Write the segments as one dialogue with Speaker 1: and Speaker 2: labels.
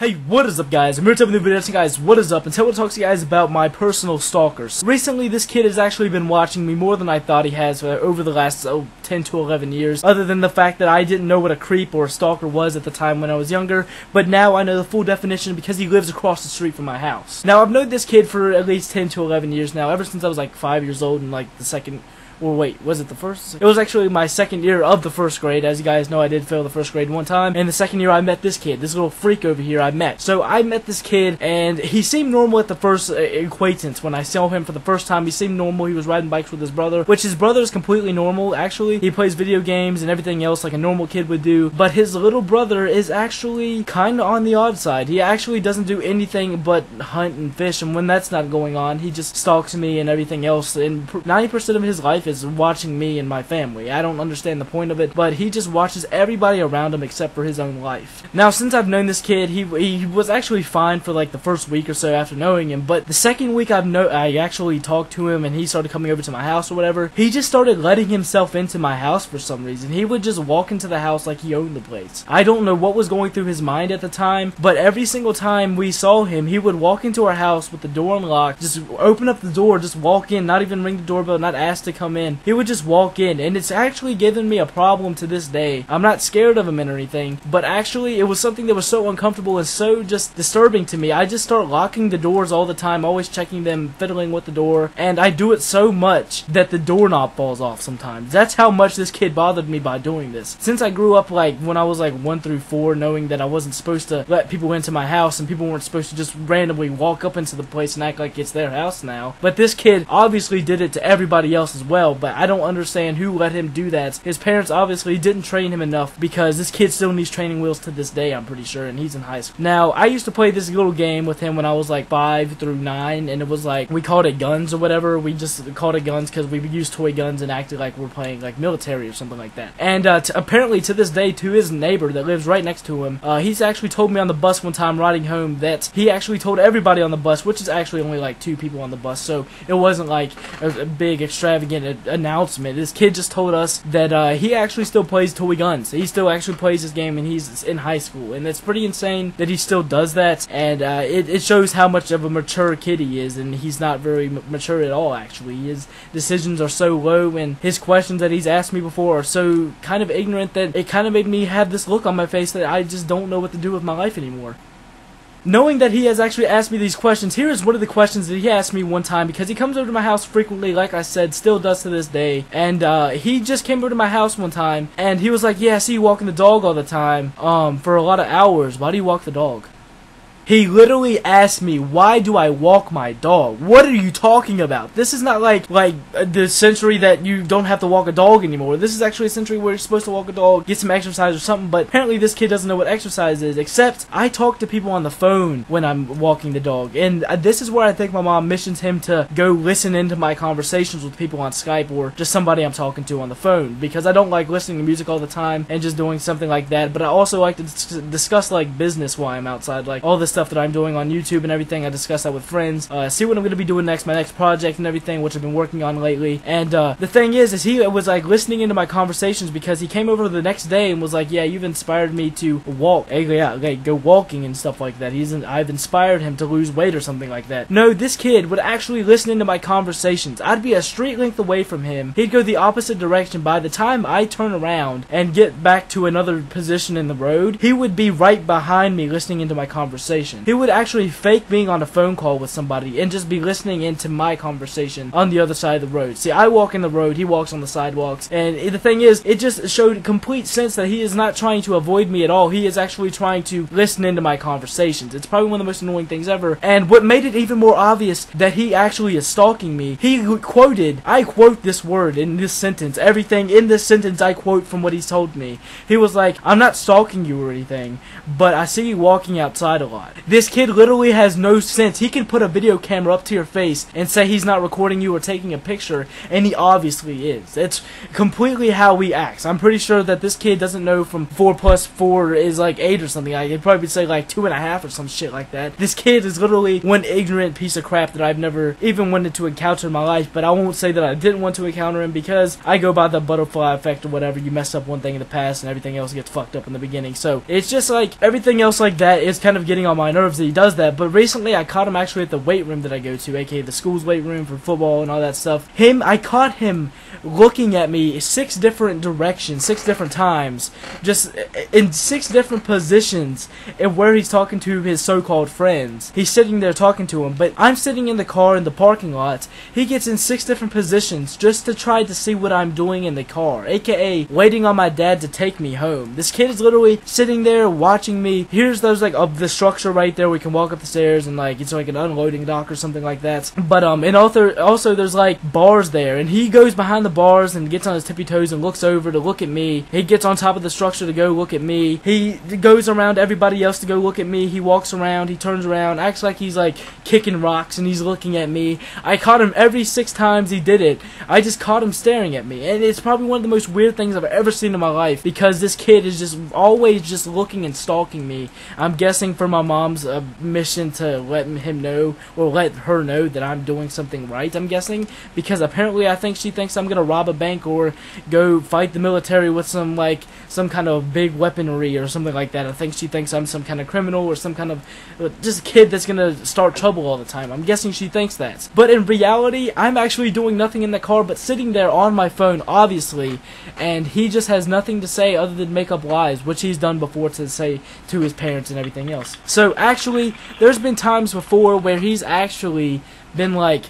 Speaker 1: Hey, what is up, guys? I'm here to have a new video. Guys, what is up? And today I want to talk to you guys about my personal stalkers. Recently, this kid has actually been watching me more than I thought he has over the last 10 to 11 years, other than the fact that I didn't know what a creep or a stalker was at the time when I was younger, but now I know the full definition because he lives across the street from my house. Now, I've known this kid for at least 10 to 11 years now, ever since I was like 5 years old and like the second... Well, wait, was it the first? It was actually my second year of the first grade. As you guys know, I did fail the first grade one time. And the second year I met this kid, this little freak over here I met. So I met this kid, and he seemed normal at the first acquaintance. When I saw him for the first time, he seemed normal. He was riding bikes with his brother, which his brother is completely normal, actually. He plays video games and everything else like a normal kid would do. But his little brother is actually kind of on the odd side. He actually doesn't do anything but hunt and fish, and when that's not going on, he just stalks me and everything else. And 90% of his life is watching me and my family. I don't understand the point of it, but he just watches everybody around him except for his own life. Now, since I've known this kid, he was actually fine for like the first week or so after knowing him, but the second week I actually talked to him and he started coming over to my house or whatever, he just started letting himself into my house for some reason. He would just walk into the house like he owned the place. I don't know what was going through his mind at the time, but every single time we saw him, he would walk into our house with the door unlocked, just open up the door, just walk in, not even ring the doorbell, not ask to come in. He would just walk in, and it's actually given me a problem to this day. I'm not scared of him or anything, but actually it was something that was so uncomfortable and so just disturbing to me. I just start locking the doors all the time, always checking them, fiddling with the door, and I do it so much that the doorknob falls off sometimes. That's how much this kid bothered me by doing this. Since I grew up like when I was like 1 through 4, knowing that I wasn't supposed to let people into my house and people weren't supposed to just randomly walk up into the place and act like it's their house now. But this kid obviously did it to everybody else as well, but I don't understand who let him do that. His parents obviously didn't train him enough, because this kid still needs training wheels to this day, I'm pretty sure, and he's in high school. Now, I used to play this little game with him when I was like 5 through 9, and it was like, we called it guns or whatever. We just called it guns because we used toy guns and acted like we're playing like military or something like that. And apparently to this day, to his neighbor that lives right next to him, he's actually told me on the bus one time riding home that he actually told everybody on the bus, which is actually only like 2 people on the bus, so it wasn't like a big extravagant announcement. This kid just told us that he actually still plays toy guns. He still actually plays this game, and he's in high school, and it's pretty insane that he still does that. And it shows how much of a mature kid he is, and he's not very mature at all, actually. His decisions are so low, and his questions that he's asked me before are so kind of ignorant that it kind of made me have this look on my face that I just don't know what to do with my life anymore. Knowing that he has actually asked me these questions, here is one of the questions that he asked me one time, because he comes over to my house frequently, like I said, still does to this day, and he just came over to my house one time, and he was like, yeah, I see you walking the dog all the time, for a lot of hours. Why do you walk the dog? He literally asked me, why do I walk my dog? What are you talking about? This is not like the century that you don't have to walk a dog anymore. This is actually a century where you're supposed to walk a dog, get some exercise or something, but apparently this kid doesn't know what exercise is, except I talk to people on the phone when I'm walking the dog, and this is where I think my mom missions him to go listen into my conversations with people on Skype or just somebody I'm talking to on the phone, because I don't like listening to music all the time and just doing something like that, but I also like to discuss like business while I'm outside, like all this stuff that I'm doing on YouTube and everything. I discuss that with friends, see what I'm going to be doing next, my next project and everything, which I've been working on lately. And the thing is he was like listening into my conversations, because he came over the next day and was like, yeah, you've inspired me to walk, go walking and stuff like that. I've inspired him to lose weight or something like that. No, this kid would actually listen into my conversations. I'd be a street length away from him. He'd go the opposite direction. By the time I turn around and get back to another position in the road, he would be right behind me listening into my conversation. He would actually fake being on a phone call with somebody and just be listening into my conversation on the other side of the road. See, I walk in the road, he walks on the sidewalks, and the thing is, it just showed complete sense that he is not trying to avoid me at all. He is actually trying to listen into my conversations. It's probably one of the most annoying things ever, and what made it even more obvious that he actually is stalking me, he quoted, I quote this word in this sentence, everything in this sentence I quote from what he's told me. He was like, I'm not stalking you or anything, but I see you walking outside a lot. God. This kid literally has no sense. He can put a video camera up to your face and say he's not recording you or taking a picture, and he obviously is. It's completely how he acts. I'm pretty sure that this kid doesn't know from 4 plus 4 is like 8 or something. I could probably say like 2.5 or some shit like that. This kid is literally one ignorant piece of crap that I've never even wanted to encounter in my life, but I won't say that I didn't want to encounter him because I go by the butterfly effect or whatever. You mess up one thing in the past and everything else gets fucked up in the beginning. So it's just like everything else like that is kind of getting on my nerves that he does that. But recently I caught him actually at the weight room that I go to, aka the school's weight room for football and all that stuff. I caught him looking at me 6 different directions, 6 different times, just in 6 different positions, and where he's talking to his so-called friends. He's sitting there talking to him, but I'm sitting in the car in the parking lot. He gets in 6 different positions just to try to see what I'm doing in the car, aka waiting on my dad to take me home. This kid is literally sitting there watching me. Here's those like the structure right there. We can walk up the stairs and like it's like an unloading dock or something like that. But and also there's like bars there, and he goes behind the bars and gets on his tippy toes and looks over to look at me. He gets on top of the structure to go look at me. He goes around everybody else to go look at me. He walks around, he turns around, acts like he's like kicking rocks and he's looking at me. I caught him every 6 times he did it. I just caught him staring at me, and it's probably one of the most weird things I've ever seen in my life because this kid is just always just looking and stalking me. I'm guessing for my mom's mission to let him know or let her know that I'm doing something right, I'm guessing, because apparently I think she thinks I'm gonna rob a bank or go fight the military with some kind of big weaponry or something like that. I think she thinks I'm some kind of criminal or some kind of just a kid that's gonna start trouble all the time. I'm guessing she thinks that. But in reality, I'm actually doing nothing in the car but sitting there on my phone, obviously, and he just has nothing to say other than make up lies, which he's done before to say to his parents and everything else. So actually, there's been times before where he's actually been like,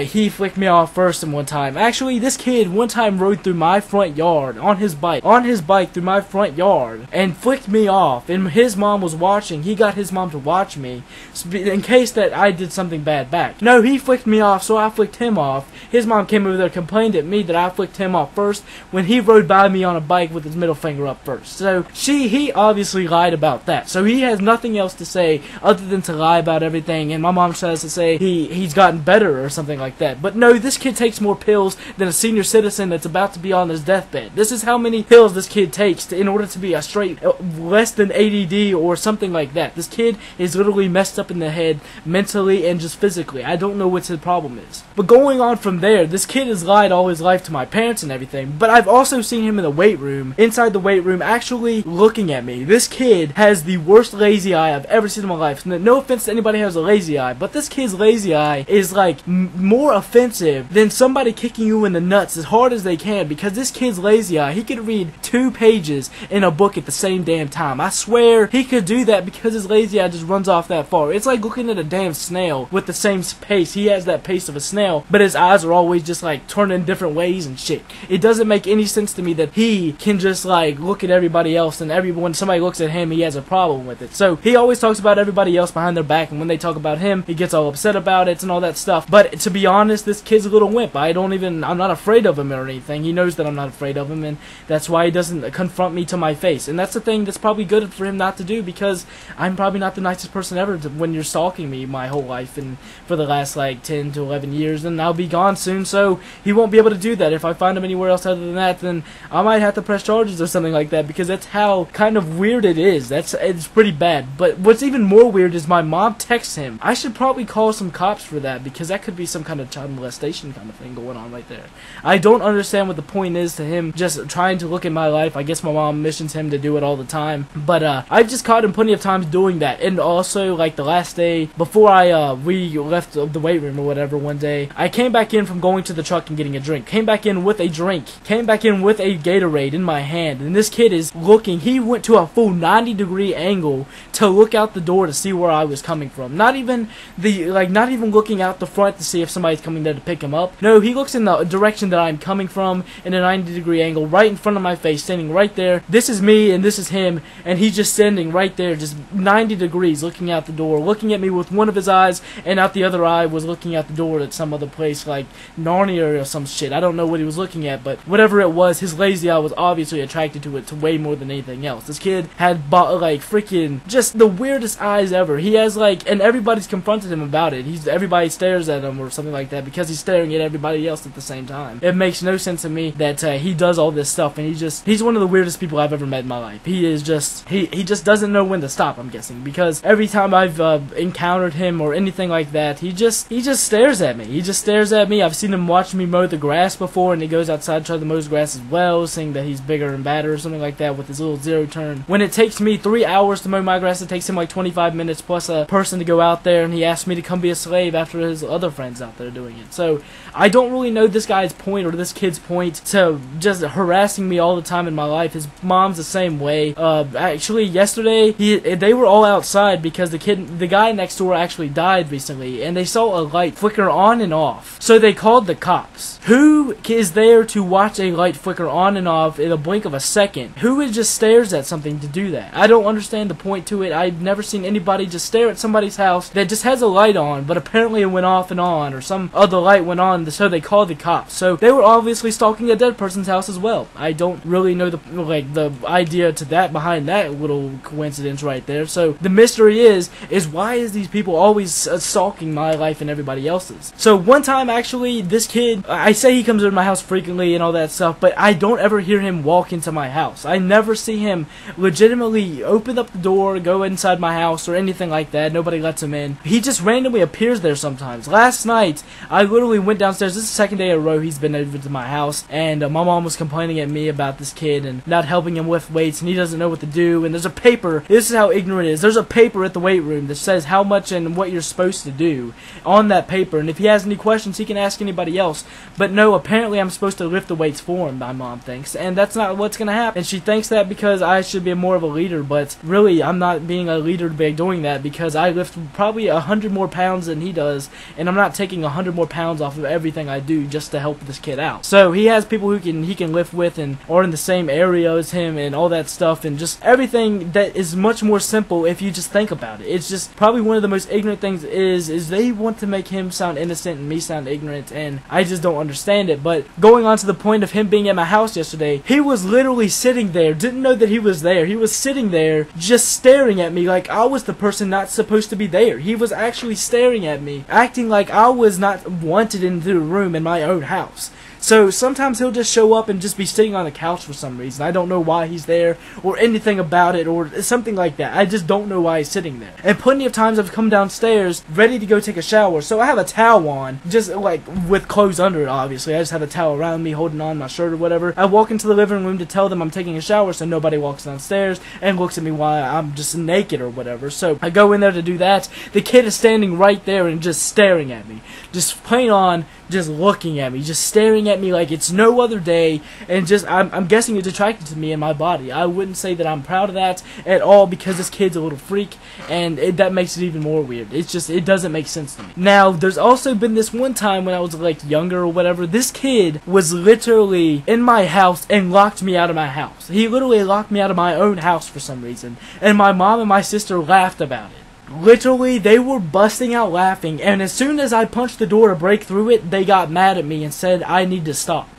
Speaker 1: he flicked me off first in one time. Actually, this kid one time rode through my front yard on his bike through my front yard and flicked me off, and his mom was watching. He got his mom to watch me in case that I did something bad back. No, he flicked me off, so I flicked him off. His mom came over there, complained at me that I flicked him off first when he rode by me on a bike with his middle finger up first. So he obviously lied about that. So he has nothing else to say other than to lie about everything, and my mom tries to say he's gotten better or something like that. But no, this kid takes more pills than a senior citizen that's about to be on his deathbed. This is how many pills this kid takes in order to be a straight less than ADD or something like that. This kid is literally messed up in the head mentally and just physically. I don't know what his problem is. But going on from there, this kid has lied all his life to my parents and everything, but I've also seen him in the weight room, inside the weight room, actually looking at me. This kid has the worst lazy eye I've ever seen in my life. No offense to anybody who has a lazy eye, but this kid's lazy eye is like more offensive than somebody kicking you in the nuts as hard as they can, because this kid's lazy eye, he could read 2 pages in a book at the same damn time. I swear he could do that because his lazy eye just runs off that far. It's like looking at a damn snail with the same pace. He has that pace of a snail, but his eyes are always just like turning different ways and shit. It doesn't make any sense to me that he can just like look at everybody else, and when somebody looks at him, he has a problem with it. So he always talks about everybody else behind their back, and when they talk about him, he gets all upset about it and all that stuff. But to be honest, this kid's a little wimp. I'm not afraid of him or anything. He knows that I'm not afraid of him, and that's why he doesn't confront me to my face. And that's the thing that's probably good for him not to do, because I'm probably not the nicest person ever when you're stalking me my whole life and for the last like 10 to 11 years, and I'll be gone soon, so he won't be able to do that. If I find him anywhere else other than that, then I might have to press charges or something like that, because that's how kind of weird it is. It's pretty bad. But what's even more weird is my mom texts him. I should probably call some cops for that, because that could be some kind of child molestation kind of thing going on right there. I don't understand what the point is to him just trying to look at my life. I guess my mom missions him to do it all the time, but I've just caught him plenty of times doing that. And also, like the last day before we left the weight room or whatever, one day I came back in from going to the truck and getting a drink, came back in with a Gatorade in my hand, and this kid is looking. He went to a full 90-degree angle to look out the door to see where I was coming from. Not even looking out the front to see if somebody's coming there to pick him up. No, he looks in the direction that I'm coming from in a 90-degree angle, right in front of my face, standing right there. This is me and this is him, and he's just standing right there, just 90 degrees, looking out the door, looking at me with one of his eyes, and out the other eye was looking out the door at some other place, like Narnia or some shit. I don't know what he was looking at, but whatever it was, his lazy eye was obviously attracted to it to way more than anything else. This kid had like freaking just the weirdest eyes ever. He has like, and everybody's confronted him about it. Everybody stares at him or something like that because he's staring at everybody else at the same time. It makes no sense to me that he does all this stuff, and he's one of the weirdest people I've ever met in my life. He is just, he just doesn't know when to stop, I'm guessing, because every time I've encountered him or anything like that, he just stares at me. He just stares at me. I've seen him watch me mow the grass before, and he goes outside to try to mow his grass as well, saying that he's bigger and badder or something like that with his little zero turn. When it takes me 3 hours to mow my grass, it takes him like 25 minutes plus a person to go out there, and he asked me to come be a slave after his other friends out there doing it. So I don't really know this guy's point or this kid's point to just harassing me all the time in my life. His mom's the same way. Actually yesterday they were all outside because the guy next door actually died recently, and they saw a light flicker on and off. So they called the cops. Who is there to watch a light flicker on and off in a blink of a second? Who just stares at something to do that? I don't understand the point to it. I've never seen anybody just stare at somebody's house that just has a light on, but apparently it went off and on, or some other light went on, so they called the cops. So they were obviously stalking a dead person's house as well. I don't really know the idea to that behind that little coincidence right there. So the mystery is why is these people always stalking my life and everybody else's? So one time actually, this kid, I say he comes over to my house frequently and all that stuff, but I don't ever hear him walk into my house. I never see him legitimately open up the door, go inside my house or anything like that. Nobody lets him in. He just randomly appears there sometimes. Last night, I literally went downstairs. This is the second day in a row he's been over to my house, and my mom was complaining at me about this kid and not helping him lift weights, and he doesn't know what to do, and there's a paper, this is how ignorant it is, there's a paper at the weight room that says how much and what you're supposed to do on that paper, and if he has any questions he can ask anybody else. But no, apparently I'm supposed to lift the weights for him, my mom thinks, and that's not what's gonna happen. And she thinks that because I should be more of a leader, but really I'm not being a leader by doing that, because I lift probably 100 more pounds than he does, and I'm not taking 100 more pounds off of everything I do just to help this kid out. So he has people who he can lift with and are in the same area as him and all that stuff, and just everything that is much more simple if you just think about it. It's just probably one of the most ignorant things is they want to make him sound innocent and me sound ignorant, and I just don't understand it. But going on to the point of him being at my house yesterday, he was literally sitting there, didn't know that he was there. He was sitting there just staring at me like I was the person not supposed to be there. He was actually staring at me, acting like I was not wanted into the room in my own house. So sometimes he'll just show up and just be sitting on the couch for some reason. I don't know why he's there or anything about it or something like that. I just don't know why he's sitting there. And plenty of times I've come downstairs ready to go take a shower. So I have a towel on, just like with clothes under it obviously. I just have a towel around me holding on my shirt or whatever. I walk into the living room to tell them I'm taking a shower so nobody walks downstairs and looks at me while I'm just naked or whatever. So I go in there to do that. The kid is standing right there and just staring at me. Just plain on, just looking at me, just staring at me like it's no other day, and just I'm guessing it's attracted to me and my body. I wouldn't say that I'm proud of that at all, because this kid's a little freak, and that makes it even more weird. It's just, it doesn't make sense to me. Now, there's also been this one time when I was like younger or whatever, this kid was literally in my house and locked me out of my house. He literally locked me out of my own house for some reason, and my mom and my sister laughed about it. Literally, they were busting out laughing, and as soon as I punched the door to break through it, they got mad at me and said I need to stop.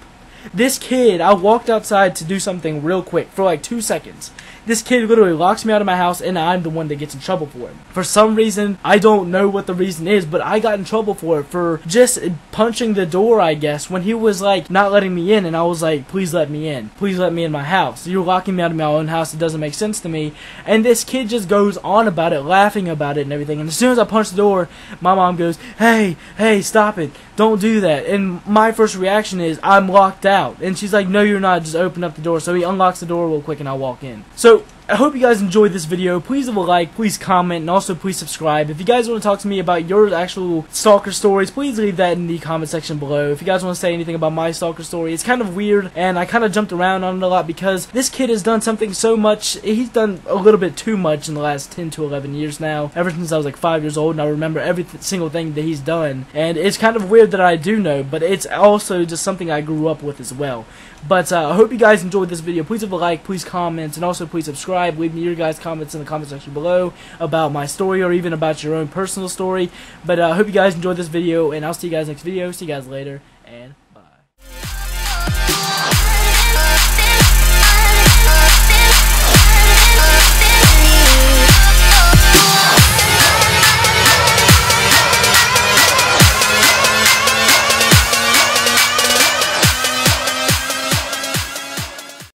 Speaker 1: This kid, I walked outside to do something real quick for like 2 seconds. This kid literally locks me out of my house, and I'm the one that gets in trouble for it. For some reason, I don't know what the reason is, but I got in trouble for it, for just punching the door, I guess, when he was like not letting me in, and I was like, please let me in. Please let me in my house. You're locking me out of my own house. It doesn't make sense to me. And this kid just goes on about it, laughing about it and everything. And as soon as I punch the door, my mom goes, hey, stop it. Don't do that. And my first reaction is, I'm locked out. And she's like, no, you're not. Just open up the door. So he unlocks the door real quick, and I walk in. So I hope you guys enjoyed this video. Please leave a like, please comment, and also please subscribe. If you guys want to talk to me about your actual stalker stories, please leave that in the comment section below. If you guys want to say anything about my stalker story, it's kind of weird, and I kind of jumped around on it a lot because this kid has done something so much. He's done a little bit too much in the last 10 to 11 years now, ever since I was like 5 years old, and I remember every single thing that he's done. And it's kind of weird that I do know, but it's also just something I grew up with as well. But I hope you guys enjoyed this video. Please leave a like, please comment, and also please subscribe. Leave me your guys' comments in the comment section below about my story or even about your own personal story. But I hope you guys enjoyed this video, and I'll see you guys next video. See you guys later. and